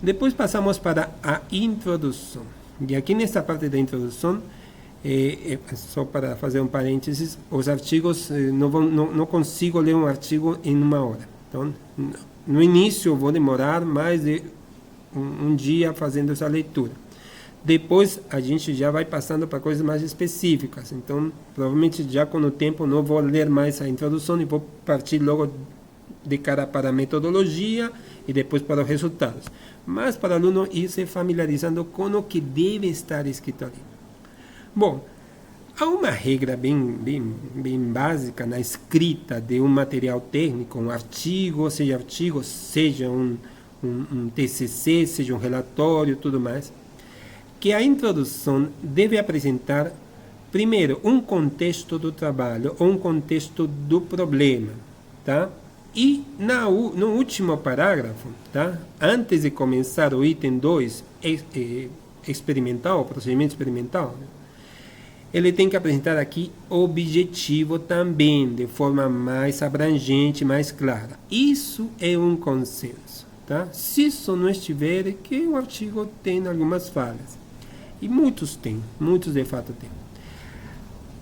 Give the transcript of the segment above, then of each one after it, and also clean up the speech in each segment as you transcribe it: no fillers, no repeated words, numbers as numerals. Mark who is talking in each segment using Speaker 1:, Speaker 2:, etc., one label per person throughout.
Speaker 1: Depois passamos para a introdução. E aqui nesta parte da introdução, só para fazer um parênteses, os artigos, não consigo ler um artigo em uma hora. Então, no início eu vou demorar mais de um dia fazendo essa leitura. Depois a gente já vai passando para coisas mais específicas. Então, provavelmente já com o tempo não vou ler mais a introdução e vou partir logo de cara para a metodologia e depois para os resultados. Mas para o aluno ir se familiarizando com o que deve estar escrito ali. Bom, há uma regra bem básica na escrita de um material técnico, um artigo, seja um TCC, seja um relatório, tudo mais, que a introdução deve apresentar, primeiro, um contexto do trabalho, ou um contexto do problema, tá? E no último parágrafo, tá? Antes de começar o item 2, experimental, procedimento experimental, né? Ele tem que apresentar aqui o objetivo também, de forma mais abrangente, mais clara. Isso é um consenso, tá? Se isso não estiver, que o artigo tem algumas falhas. E muitos de fato têm.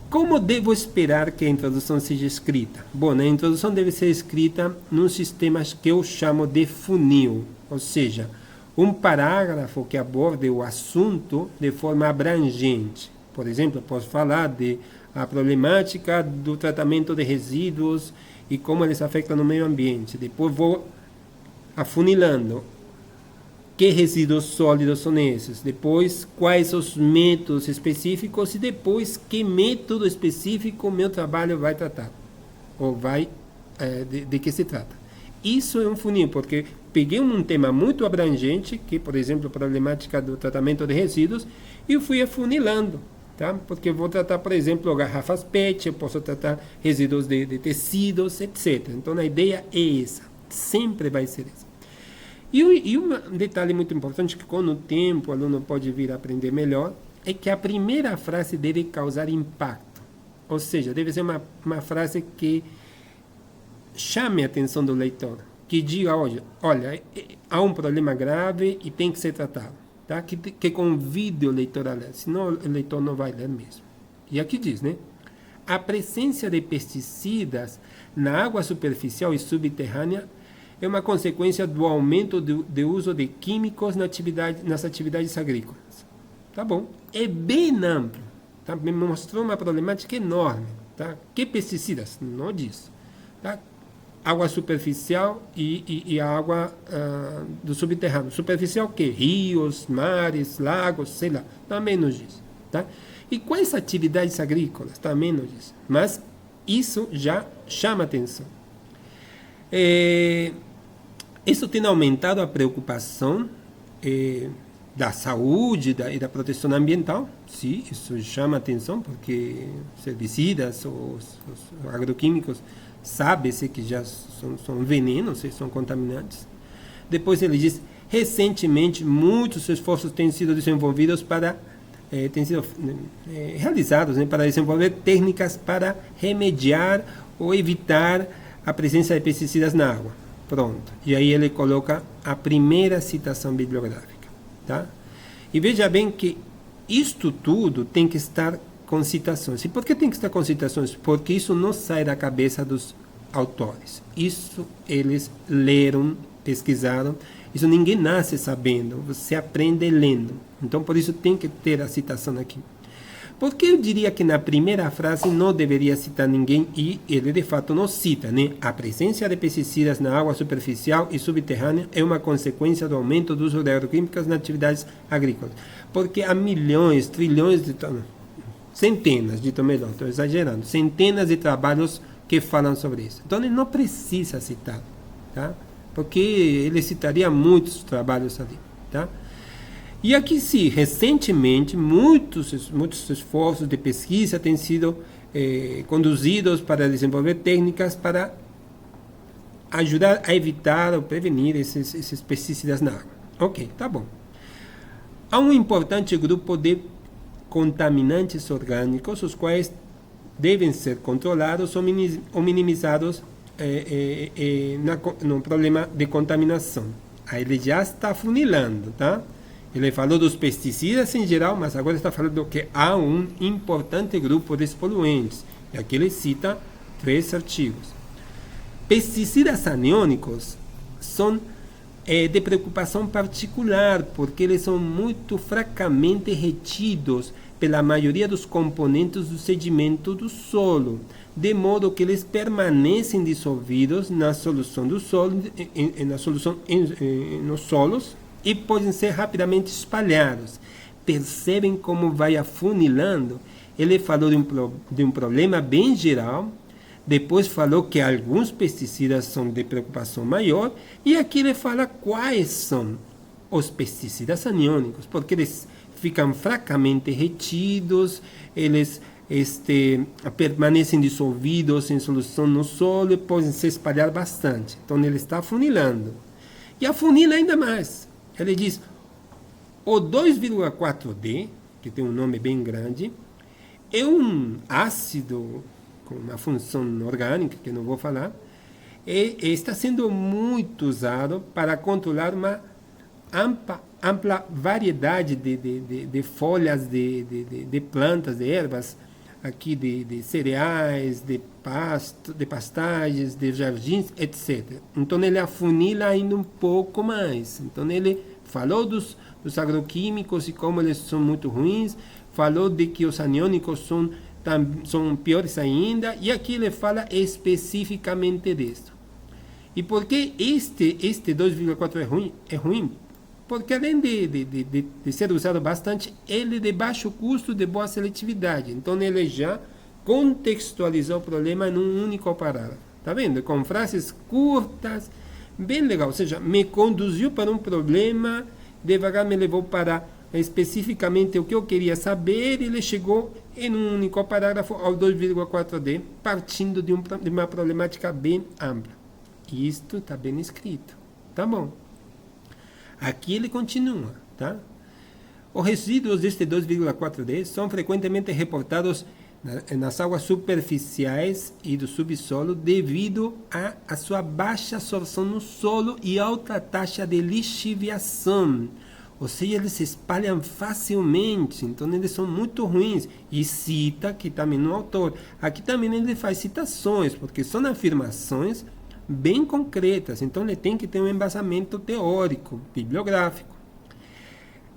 Speaker 1: Como devo esperar que a introdução seja escrita? Bom, a introdução deve ser escrita num sistema que eu chamo de funil, ou seja, um parágrafo que aborde o assunto de forma abrangente. Por exemplo, posso falar de a problemática do tratamento de resíduos e como eles afetam no meio ambiente. Depois vou afunilando. Que resíduos sólidos são esses? Depois, quais os métodos específicos? E depois, que método específico o meu trabalho vai tratar? Ou de que se trata? Isso é um funil, porque peguei um tema muito abrangente, que, por exemplo, a problemática do tratamento de resíduos, e fui afunilando, tá? Porque eu vou tratar, por exemplo, garrafas PET, eu posso tratar resíduos de tecidos, etc. Então, a ideia é essa. Sempre vai ser essa. E um detalhe muito importante, que com o tempo o aluno pode vir a aprender melhor, é que a primeira frase deve causar impacto. Ou seja, deve ser uma frase que chame a atenção do leitor, que diga, olha, há um problema grave e tem que ser tratado. Tá? Que convide o leitor a ler, senão o leitor não vai ler mesmo. E aqui diz, né? A presença de pesticidas na água superficial e subterrânea é uma consequência do aumento do uso de químicos nas atividades agrícolas. Tá bom? É bem amplo. Tá? Me mostrou uma problemática enorme. Tá? Que pesticidas? Não diz. Tá? Água superficial e a água do subterrâneo. Superficial o quê? Rios, mares, lagos, sei lá. Também não diz. Tá? E quais atividades agrícolas? Também não diz. Mas isso já chama atenção. Isso tem aumentado a preocupação da saúde e da proteção ambiental. Sim, isso chama atenção, porque os herbicidas, os agroquímicos, sabe-se que já são venenos, são contaminantes. Depois ele diz, recentemente, muitos esforços têm sido desenvolvidos realizados, né, para desenvolver técnicas para remediar ou evitar a presença de pesticidas na água. Pronto. E aí ele coloca a primeira citação bibliográfica. Tá? E veja bem que isto tudo tem que estar com citações. E por que tem que estar com citações? Porque isso não sai da cabeça dos autores. Isso eles leram, pesquisaram. Isso ninguém nasce sabendo. Você aprende lendo. Então, por isso tem que ter a citação aqui. Porque eu diria que na primeira frase não deveria citar ninguém, e ele de fato não cita, né? A presença de pesticidas na água superficial e subterrânea é uma consequência do aumento do uso de agroquímicos nas atividades agrícolas. Porque há milhões, trilhões centenas, dito melhor, estou exagerando, centenas de trabalhos que falam sobre isso. Então ele não precisa citar, tá? Porque ele citaria muitos trabalhos ali, tá? E aqui sim, recentemente, muitos esforços de pesquisa têm sido conduzidos para desenvolver técnicas para ajudar a evitar ou prevenir esses pesticidas na água. Ok, tá bom. Há um importante grupo de contaminantes orgânicos, os quais devem ser controlados ou minimizados no problema de contaminação. Aí ele já está funilando, tá? Ele falou dos pesticidas em geral, mas agora está falando que há um importante grupo de poluentes. E aqui ele cita 3 artigos. Pesticidas aniônicos são de preocupação particular, porque eles são muito fracamente retidos pela maioria dos componentes do sedimento do solo, de modo que eles permanecem dissolvidos na solução do solo, nos solos, e podem ser rapidamente espalhados. Percebem como vai afunilando? Ele falou de um problema bem geral, depois falou que alguns pesticidas são de preocupação maior, e aqui ele fala quais são os pesticidas aniônicos, porque eles ficam fracamente retidos, eles permanecem dissolvidos em solução no solo e podem se espalhar bastante. Então ele está afunilando. E afunila ainda mais. Ele diz, o 2,4-D, que tem um nome bem grande, é um ácido com uma função orgânica, que eu não vou falar, e está sendo muito usado para controlar uma ampla variedade de folhas de plantas, de ervas, aqui de cereais, de pastagens, de jardins, etc. Então ele afunila ainda um pouco mais. Então ele falou dos agroquímicos e como eles são muito ruins, falou de que os aniônicos são piores ainda, e aqui ele fala especificamente disso. E por que este 2,4 é ruim? Porque além de ser usado bastante, ele é de baixo custo, de boa seletividade. Então ele já contextualizou o problema em um único parágrafo. Tá vendo? Com frases curtas, bem legal. Ou seja, me conduziu para um problema, devagar me levou para especificamente o que eu queria saber, e ele chegou em um único parágrafo ao 2,4D, partindo de uma problemática bem ampla. Isto está bem escrito. Tá bom. Aqui ele continua, tá? Os resíduos deste 2,4D são frequentemente reportados nas águas superficiais e do subsolo devido à sua baixa absorção no solo e alta taxa de lixiviação. Ou seja, eles se espalham facilmente, então eles são muito ruins. E cita aqui também no autor. Aqui também ele faz citações, porque são afirmações bem concretas, então ele tem que ter um embasamento teórico, bibliográfico.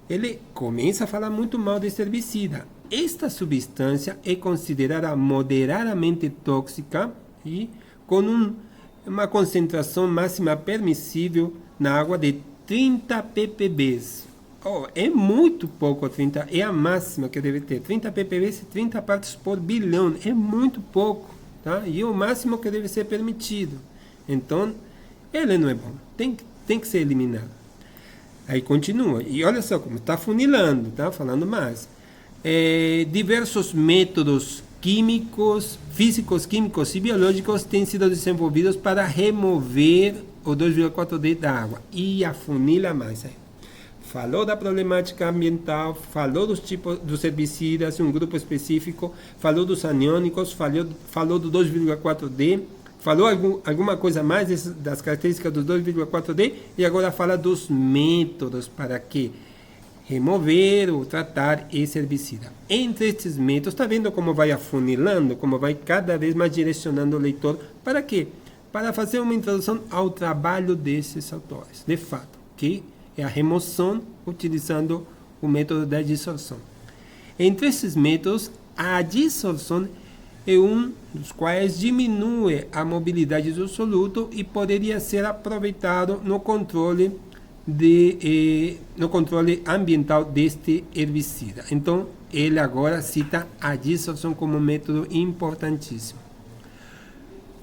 Speaker 1: Ele começa a falar muito mal desse herbicida. Esta substância é considerada moderadamente tóxica e com uma concentração máxima permissível na água de 30 ppb. É muito pouco, 30, é a máxima que deve ter. 30 ppb, 30 partes por bilhão, é muito pouco, tá? E é o máximo que deve ser permitido. Então, ele não é bom, tem que ser eliminado. Aí continua, e olha só como está funilando, tá falando mais. Diversos métodos químicos, físicos, químicos e biológicos têm sido desenvolvidos para remover o 2,4D da água, e afunila mais. Falou da problemática ambiental, falou dos tipos dos herbicidas, um grupo específico, falou dos aniônicos, falou do 2,4D, falou alguma coisa mais das características do 2,4D, e agora fala dos métodos para que remover ou tratar esse herbicida. Entre estes métodos, está vendo como vai afunilando, como vai cada vez mais direcionando o leitor para quê? Para fazer uma introdução ao trabalho desses autores, de fato, que é a remoção utilizando o método da dissorção. Entre esses métodos, a dissorção é um dos quais diminui a mobilidade do soluto e poderia ser aproveitado no controle ambiental deste herbicida. Então, ele agora cita a dissorção como um método importantíssimo.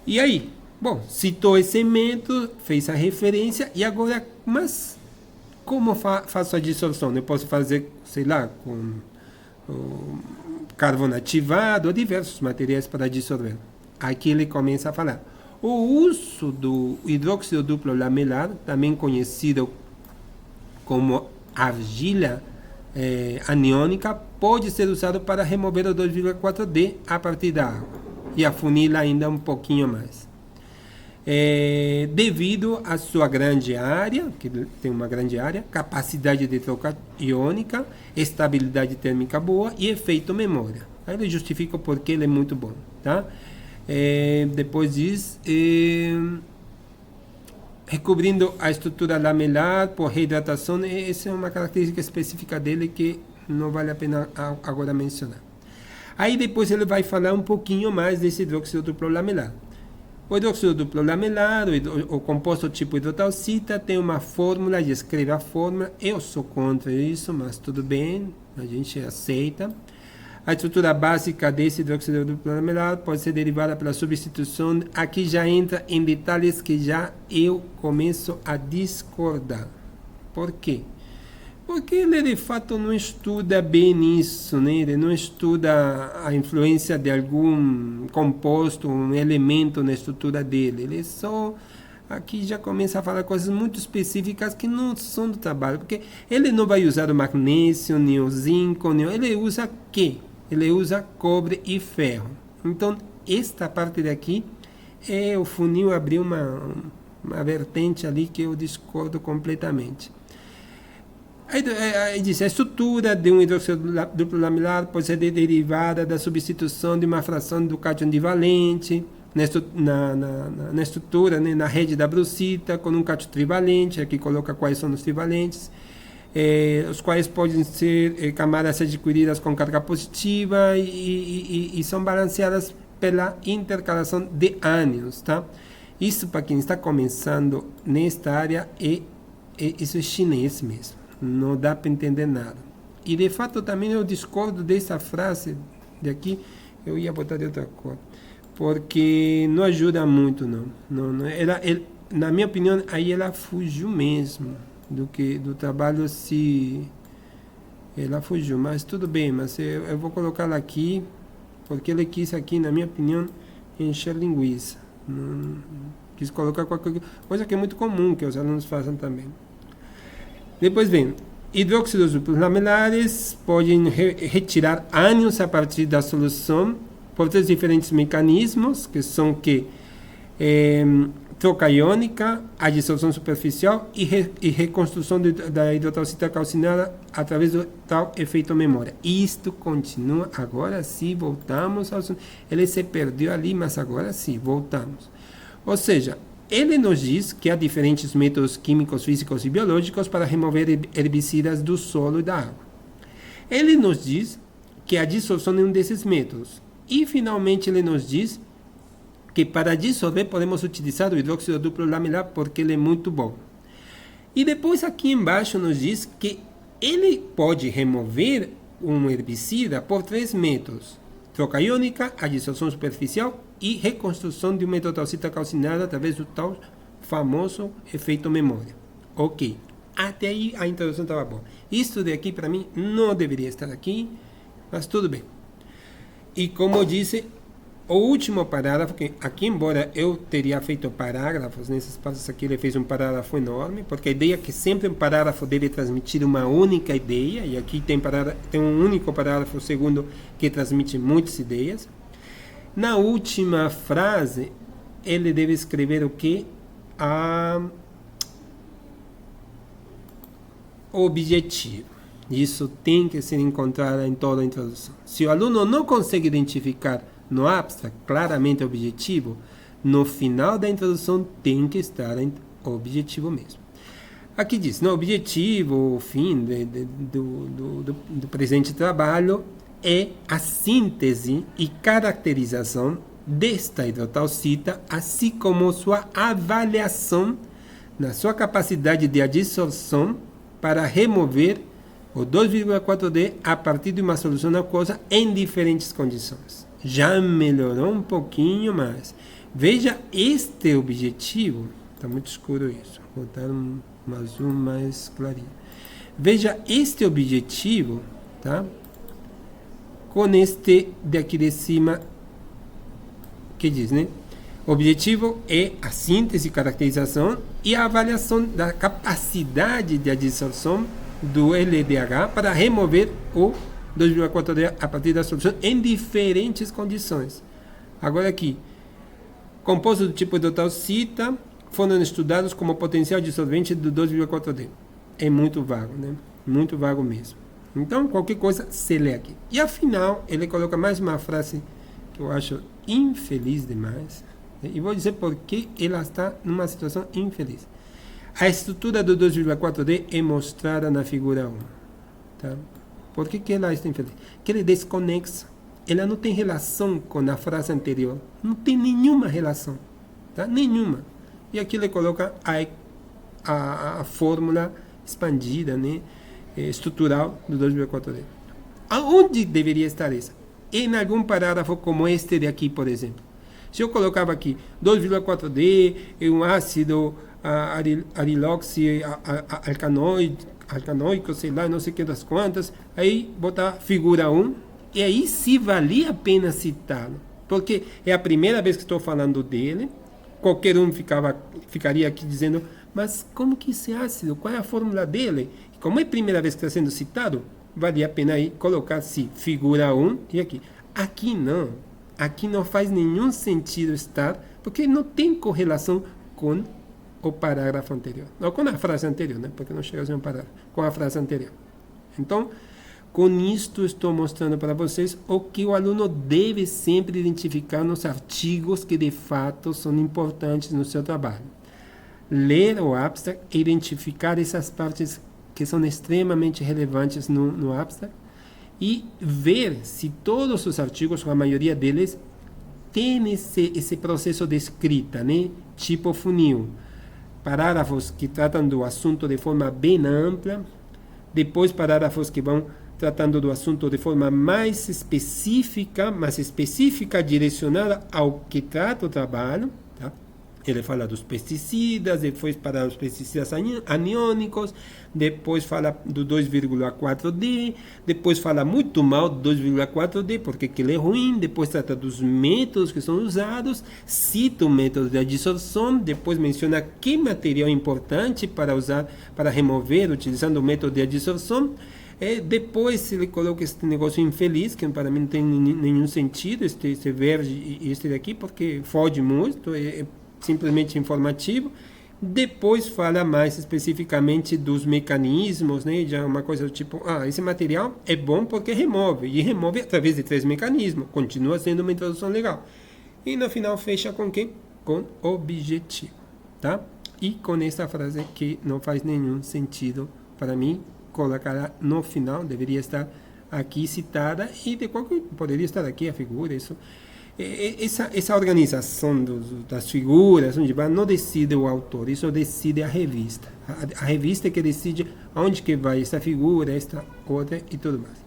Speaker 1: E aí? Bom, citou esse método, fez a referência, e agora, mas como faço a dissorção? Eu posso fazer, sei lá, com carvão ativado, diversos materiais para dissolver. Aqui ele começa a falar. O uso do hidróxido duplo lamelar, também conhecido como argila aniônica, pode ser usado para remover o 2,4D a partir da água, e afunila ainda um pouquinho mais. devido à sua grande área, que tem uma grande área, capacidade de troca iônica, estabilidade térmica boa e efeito memória. Aí ele justifica porque ele é muito bom, tá? Depois diz, recobrindo a estrutura lamelar por reidratação. Essa é uma característica específica dele que não vale a pena agora mencionar. Aí depois ele vai falar um pouquinho mais desse hidróxido duplo lamelar. O hidróxido duplo lamelar, o composto tipo hidrotalcita, tem uma fórmula, e escreve a fórmula. Eu sou contra isso, mas tudo bem, a gente aceita. A estrutura básica desse hidróxido duplo lamelar pode ser derivada pela substituição. Aqui já entra em detalhes que já eu começo a discordar. Por quê? Porque ele de fato não estuda bem isso, né? Ele não estuda a influência de algum composto, um elemento na estrutura dele. Ele só aqui já começa a falar coisas muito específicas que não são do trabalho, porque ele não vai usar o magnésio, nem o zinco, ele usa quê? Ele usa cobre e ferro. Então, esta parte daqui o funil abriu uma vertente ali que eu discordo completamente. Aí diz, a estrutura de um hidróxido duplo lamelar pode ser derivada da substituição de uma fração do cátion divalente na estrutura, né, na rede da brucita, com um cátion trivalente. Aqui coloca quais são os trivalentes, os quais podem ser camadas adquiridas com carga positiva e são balanceadas pela intercalação de ânions, tá? Isso, para quem está começando nesta área, isso é chinês mesmo. Não dá para entender nada. E de fato também eu discordo dessa frase de aqui. Eu ia botar de outra cor, porque não ajuda muito, não. Na minha opinião, aí ela fugiu mesmo do trabalho. Se ela fugiu, mas tudo bem. Mas eu vou colocá-la aqui porque ele quis aqui, na minha opinião, encher linguiça. Não quis colocar qualquer coisa que é muito comum que os alunos façam também. Depois vem, hidróxidos duplos lamelares podem retirar ânions a partir da solução por três diferentes mecanismos, que são troca iônica, a dissolução superficial e reconstrução da hidrotalcita calcinada através do tal efeito memória. Isto continua, agora sim, voltamos ao... Ele se perdeu ali, mas agora sim, voltamos. Ou seja, ele nos diz que há diferentes métodos químicos, físicos e biológicos para remover herbicidas do solo e da água. Ele nos diz que a dissolução é um desses métodos. E, finalmente, ele nos diz que para dissolver podemos utilizar o hidróxido duplo lamelar porque ele é muito bom. E depois, aqui embaixo, nos diz que ele pode remover um herbicida por três métodos: troca iônica, a dissolução superficial e reconstrução de uma hidrotalcita calcinada através do tal famoso efeito memória. Ok, até aí a introdução estava boa. Isso daqui para mim não deveria estar aqui, mas tudo bem. E como eu disse, o último parágrafo, que aqui, embora eu teria feito parágrafos, nessas partes aqui ele fez um parágrafo enorme, porque a ideia é que sempre um parágrafo deve transmitir uma única ideia, e aqui tem um único parágrafo, o segundo, que transmite muitas ideias. Na última frase, ele deve escrever o que? O objetivo. Isso tem que ser encontrado em toda a introdução. Se o aluno não consegue identificar no abstract claramente o objetivo, no final da introdução tem que estar o objetivo mesmo. Aqui diz, no objetivo, o fim do presente trabalho é a síntese e caracterização desta hidrotalcita, assim como sua avaliação na sua capacidade de adsorção para remover o 2,4-D a partir de uma solução aquosa em diferentes condições. Já melhorou um pouquinho mais. Veja este objetivo. Está muito escuro isso. Vou botar um azul mais clarinho. Veja este objetivo, tá? Com este daqui de cima, que diz, né? O objetivo é a síntese, caracterização e a avaliação da capacidade de adsorção do LDH para remover o 2,4-D a partir da solução em diferentes condições. Agora aqui, Compostos do tipo do tal cita foram estudados como potencial dissolvente do 2,4D. É muito vago, né? Muito vago mesmo. Então, qualquer coisa, você lê aqui. E, afinal, ele coloca mais uma frase que eu acho infeliz demais. E vou dizer por que ela está numa situação infeliz. A estrutura do 2,4D é mostrada na figura 1. Tá? Por que ela está infeliz? Que ela é desconexa. Ela não tem relação com a frase anterior. Não tem nenhuma relação. Tá? Nenhuma. E aqui ele coloca a fórmula expandida, né? Estrutural do 2,4D. Aonde deveria estar essa? Em algum parágrafo como este de aqui, por exemplo. Se eu colocava aqui 2,4D é um ácido ariloxi alcanoico, sei lá, não sei que das quantas, aí botar figura 1, e aí se valia a pena citá-lo, porque é a primeira vez que estou falando dele. Qualquer um ficaria aqui dizendo, mas como que esse ácido, qual é a fórmula dele? Como é a primeira vez que está sendo citado, valia a pena aí colocar figura 1 e aqui. Aqui não faz nenhum sentido estar, porque não tem correlação com o parágrafo anterior. Não com a frase anterior, né? Porque não chega a ser um parágrafo, com a frase anterior. Então, com isto estou mostrando para vocês o que o aluno deve sempre identificar nos artigos que de fato são importantes no seu trabalho. Ler o abstract e identificar essas partes que são extremamente relevantes no abstract e ver se todos os artigos, ou a maioria deles, tem esse processo de escrita, né? Tipo funil. Parágrafos que tratam do assunto de forma bem ampla, depois parágrafos que vão tratando do assunto de forma mais específica, direcionada ao que trata o trabalho. Tá? Ele fala dos pesticidas, depois para os pesticidas aniônicos, depois fala do 2,4D, depois fala muito mal do 2,4D, porque ele é ruim, depois trata dos métodos que são usados, cita o método de adsorção, depois menciona que material é importante para usar, para remover, utilizando o método de adsorção. Depois ele coloca esse negócio infeliz, que para mim não tem nenhum sentido, esse verbo e esse daqui, porque fode muito, é simplesmente informativo. Depois fala mais especificamente dos mecanismos, né? Já uma coisa do tipo, esse material é bom porque remove, e remove através de 3 mecanismos, continua sendo uma introdução legal. E no final fecha com quê? Com objetivo, tá? E com essa frase que não faz nenhum sentido para mim, colocará no final, deveria estar aqui citada, e de qualquer poderia estar aqui a figura. Isso, essa organização das figuras não decide o autor, isso decide a revista. A revista é que decide aonde que vai essa figura, esta outra e tudo mais.